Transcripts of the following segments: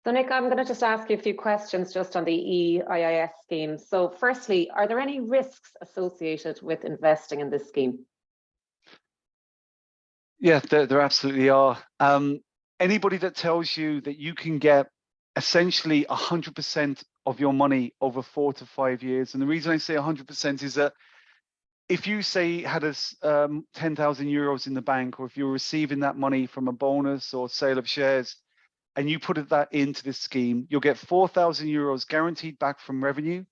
So Nick, I'm going to just ask you a few questions just on the EIIS scheme. So firstly, are there any risks associated with investing in this scheme? Yeah, there absolutely are. Anybody that tells you that you can get essentially 100% of your money over 4 to 5 years, and the reason I say 100% is that if you say had 10,000 euros in the bank, or if you're receiving that money from a bonus or sale of shares, and you put that into this scheme, you'll get 4,000 euros guaranteed back from revenue.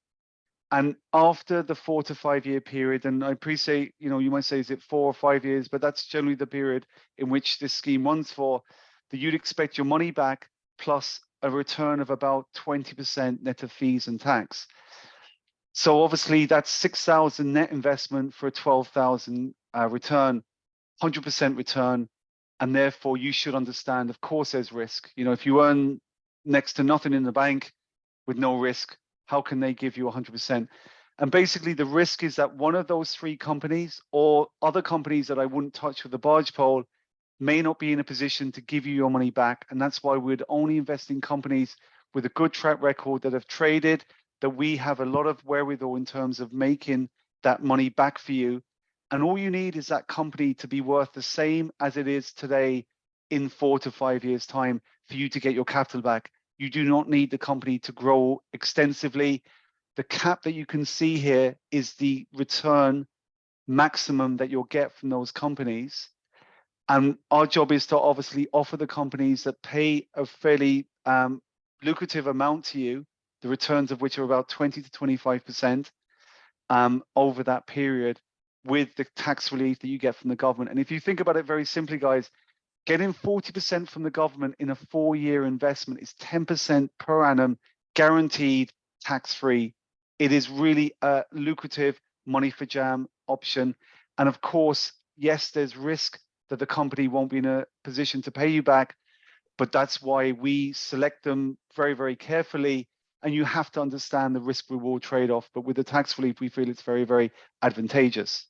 And after the 4 to 5 year period, and I appreciate, you might say, is it 4 or 5 years, but that's generally the period in which this scheme runs for, that you'd expect your money back plus a return of about 20% net of fees and tax. So obviously that's 6,000 net investment for a 12,000 return, 100% return. And therefore you should understand, of course, there's risk. If you earn next to nothing in the bank with no risk, how can they give you 100%? And basically the risk is that one of those 3 companies or other companies that I wouldn't touch with the barge pole may not be in a position to give you your money back. And that's why we'd only invest in companies with a good track record that have traded, that we have a lot of wherewithal in terms of making that money back for you. And all you need is that company to be worth the same as it is today in 4 to 5 years' time for you to get your capital back. You do not need the company to grow extensively. The cap that you can see here is the return maximum that you'll get from those companies. And our job is to obviously offer the companies that pay a fairly lucrative amount to you, the returns of which are about 20 to 25% over that period, with the tax relief that you get from the government. And if you think about it very simply, guys, getting 40% from the government in a 4-year investment is 10% per annum, guaranteed, tax-free. It is really a lucrative money for jam option. And of course, yes, there's risk that the company won't be in a position to pay you back, but that's why we select them very, very carefully. And you have to understand the risk-reward trade-off. But with the tax relief, we feel it's very, very advantageous.